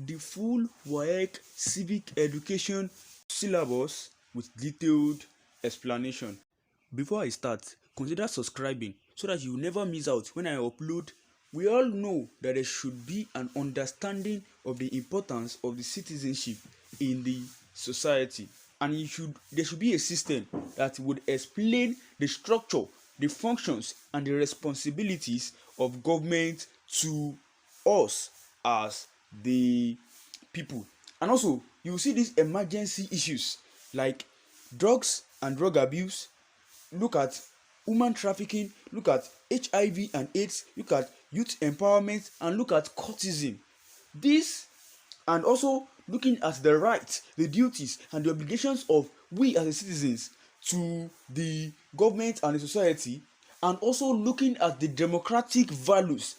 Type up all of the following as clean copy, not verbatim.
the full Waec Civic education syllabus with detailed explanation. Before I start, consider subscribing so that you will never miss out when I upload. We all know that there should be an understanding of the importance of the citizenship in the society, and there should be a system that would explain the structure, the functions, and the responsibilities of government to us as the people. And also, you will see these emergency issues like drugs and drug abuse. Look at human trafficking, look at HIV and AIDS, look at youth empowerment, and look at courtism. This, and also looking at the rights, the duties, and the obligations of we as citizens to the government and the society, and also looking at the democratic values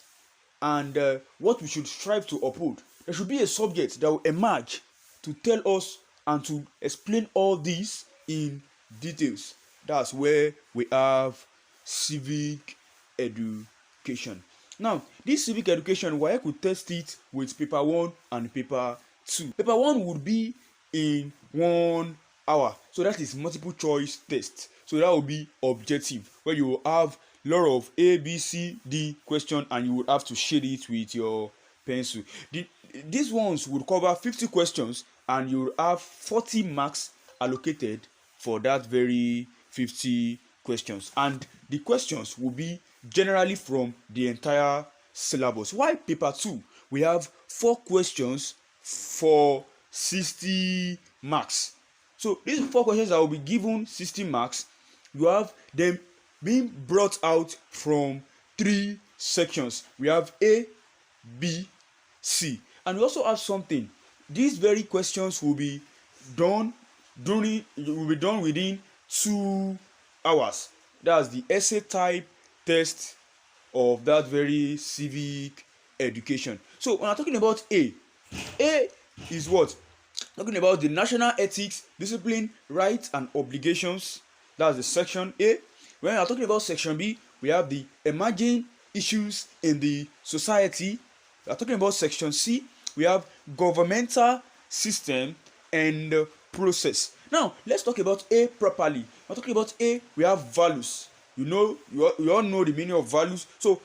and what we should strive to uphold. There should be a subject that will emerge to tell us and to explain all this in details. That's where we have civic education. Now, this civic education, Waec could test it with paper 1 and paper 2. Paper 1 would be in 1 hour, so that is multiple choice test. So that will be objective, where you will have a lot of A, B, C, D question, and you would have to shade it with your pencil. These ones would cover 50 questions, and you will have 40 marks allocated for that very 50 questions, and the questions will be generally from the entire syllabus. While paper 2, we have 4 questions for 60 marks. So these 4 questions that will be given 60 marks, you have them being brought out from 3 sections. We have A, B, C, and we also have something. These very questions will be done within 2 hours. That's the essay type test of that very civic education. So when I'm talking about A is what? Talking about the national ethics, discipline, rights, and obligations. That's the section A. When I'm talking about section B, we have the emerging issues in the society. We are talking about section C. We have governmental system and process. Now, let's talk about A properly. We're talking about A, we have values. You all know the meaning of values. So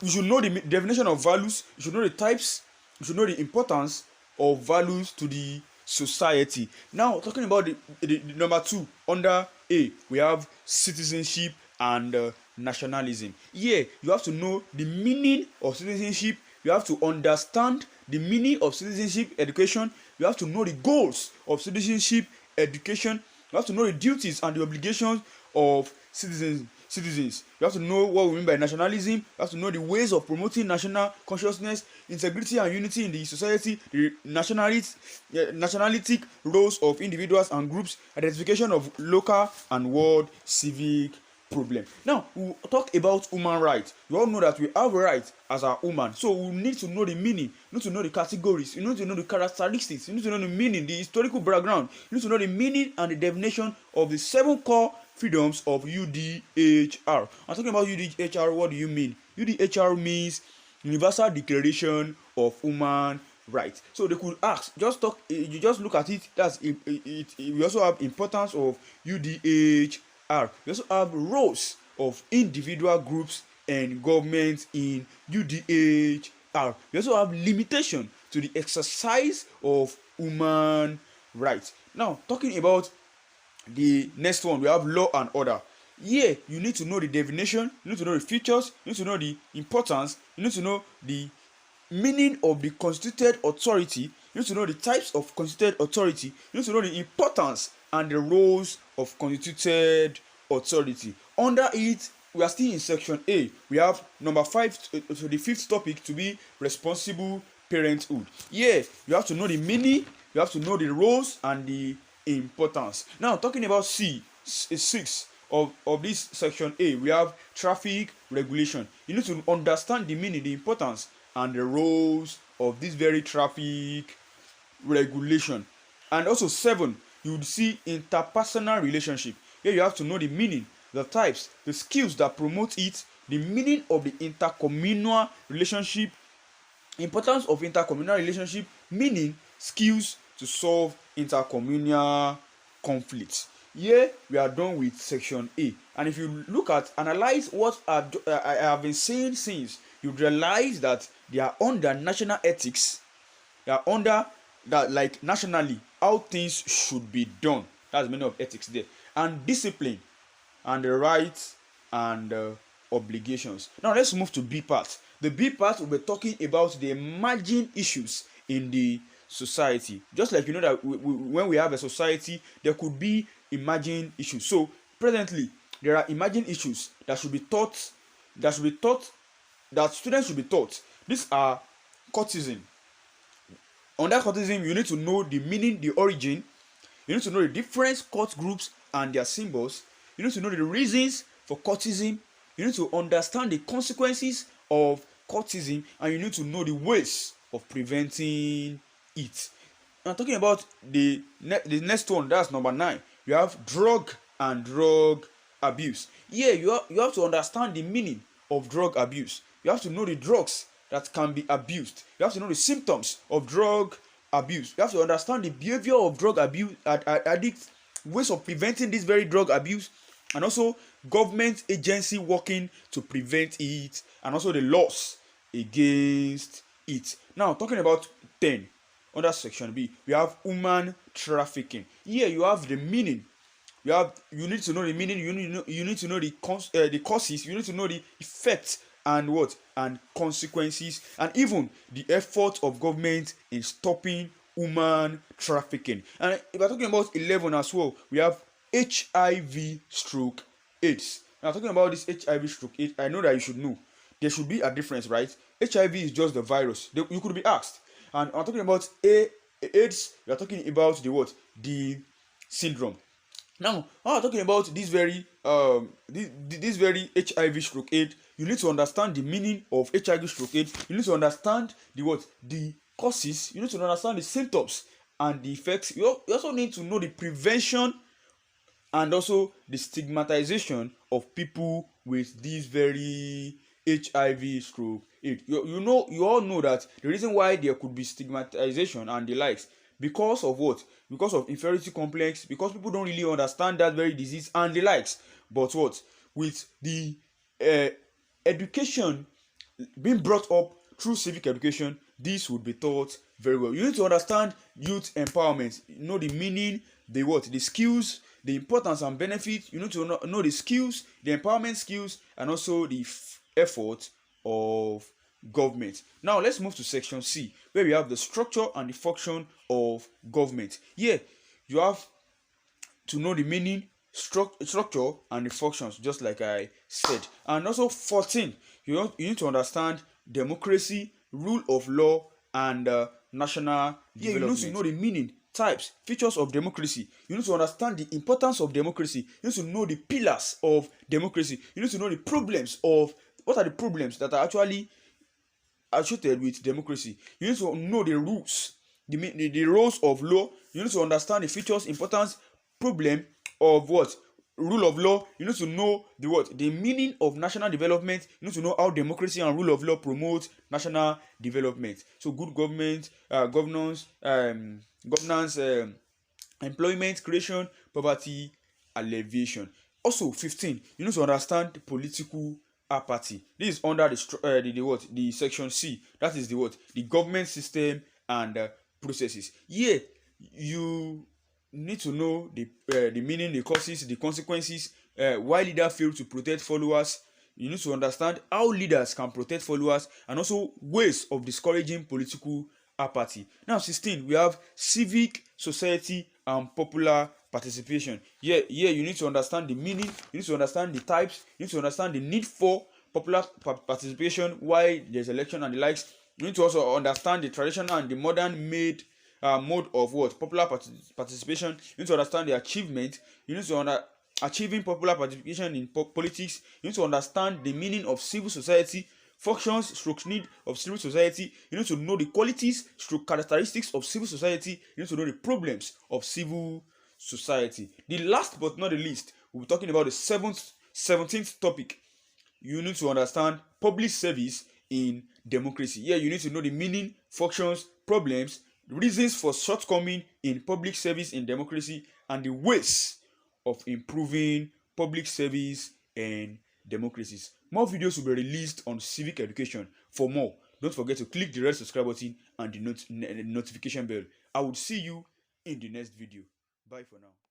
you should know the definition of values. You should know the types. You should know the importance of values to the society. Now, talking about the number 2 under A, we have citizenship and nationalism. Here, you have to know the meaning of citizenship. You have to understand the meaning of citizenship education. You have to know the goals of citizenship education. You have to know the duties and the obligations of citizens. You have to know what we mean by nationalism. You have to know the ways of promoting national consciousness, integrity, and unity in the society, the nationalistic roles of individuals and groups, identification of local and world civic problem. Now, we'll talk about human rights. You all know that we have rights as a human, so we need to know the meaning, you need to know the categories, you need to know the characteristics, you need to know the meaning, the historical background, you need to know the meaning and the definition of the 7 core freedoms of UDHR. I'm talking about UDHR. What do you mean? UDHR means Universal Declaration of Human Rights. So they could ask, you just look at it. We also have importance of UDHR. We also have roles of individual groups and governments in UDHR. We also have limitation to the exercise of human rights. Now, talking about the next one, we have law and order. Here, you need to know the definition, you need to know the features, you need to know the importance, you need to know the meaning of the constituted authority, you need to know the types of constituted authority, you need to know the importance and the roles of constituted authority. Under it, we are still in section A. We have number 5, so the 5th topic to be responsible parenthood. Here, you have to know the meaning, you have to know the roles and the importance. Now, talking about C, 6 of this section A, we have traffic regulation. You need to understand the meaning, the importance, and the roles of this very traffic regulation. And also 7, you would see interpersonal relationship. Here you have to know the meaning, the types, the skills that promote it, the meaning of the intercommunal relationship, Importance of intercommunal relationship, meaning skills to solve intercommunal conflicts. Here we are done with section A, and if you look at analyze what I have been saying since, you realize that they are under national ethics. They are under that, like, nationally how things should be done. That's the meaning of ethics there. And discipline and the rights and obligations. Now let's move to B part. The B part will be talking about the emerging issues in the society. Just like you know that when we have a society, there could be emerging issues. So presently, there are emerging issues that should be taught, that students should be taught. These are courtism. Under courtism, you need to know the meaning, the origin. You need to know the different court groups and their symbols. You need to know the reasons for courtism. You need to understand the consequences of courtism, and you need to know the ways of preventing it. Now, talking about the next one, that's number 9. You have drug and drug abuse. Here, you have to understand the meaning of drug abuse. You have to know the drugs that can be abused. You have to know the symptoms of drug abuse. You have to understand the behavior of drug abuse addicts, ways of preventing this very drug abuse, and also government agency working to prevent it, and also the laws against it. Now, talking about 10 under section B, we have human trafficking. Here you have the meaning. You need to know the meaning. You need to know the causes. You need to know the effects and what and consequences, and even the effort of government in stopping human trafficking. And if we're talking about 11 as well, we have HIV stroke AIDS. Now, talking about this HIV stroke AIDS, I know that you should know there should be a difference, right? HIV is just the virus. You could be asked. And I'm talking about AIDS, you are talking about the what? The syndrome. Now, when I'm talking about this very HIV stroke AIDS, you need to understand the meaning of HIV stroke AIDS. You need to understand the causes. You need to understand the symptoms and the effects. You also need to know the prevention and also the stigmatization of people with this very HIV stroke AIDS. You all know that the reason why there could be stigmatization and the likes, because of what? Because of inferiority complex, because people don't really understand that very disease and the likes. But what? With the education being brought up through civic education, this would be taught very well. You need to understand youth empowerment, know the meaning, the skills, the importance and benefits. You need to know the skills, the empowerment skills, and also the effort of government. Now let's move to section C, where we have the structure and the function of government. Here you have to know the meaning, structure and the functions, just like I said. And also 14, you need to understand democracy, rule of law, and national development. You need to know the meaning, types, features of democracy. You need to understand the importance of democracy. You need to know the pillars of democracy. You need to know the problems of what are the problems that are actually associated with democracy. You need to know the rules, the roles of law. You need to understand the features, importance, problem of what? Rule of law. You need to know the meaning of national development. You need to know how democracy and rule of law promote national development. So good government, governance, employment creation, poverty alleviation. Also 15, you need to understand political apathy. This is under the section C. That is the government system and processes. Here you need to know the meaning, the causes, the consequences, why leaders fail to protect followers. You need to understand how leaders can protect followers, and also ways of discouraging political apathy. Now 16, we have civic, society, and popular participation. Here you need to understand the meaning, you need to understand the types, you need to understand the need for popular participation, why there's election and the likes. You need to also understand the traditional and the modern mode of popular participation. You need to understand the achievement. You need to achieving popular participation in politics. You need to understand the meaning of civil society, functions / need of civil society. You need to know the qualities / characteristics of civil society. You need to know the problems of civil society. The last but not the least, we'll be talking about the 17th topic. You need to understand public service in democracy. Here you need to know the meaning, functions, problems, reasons for shortcoming in public service in democracy, and the ways of improving public service and democracies. More videos will be released on civic education. For more, don't forget to click the red subscribe button and the notification bell. I will see you in the next video. Bye for now.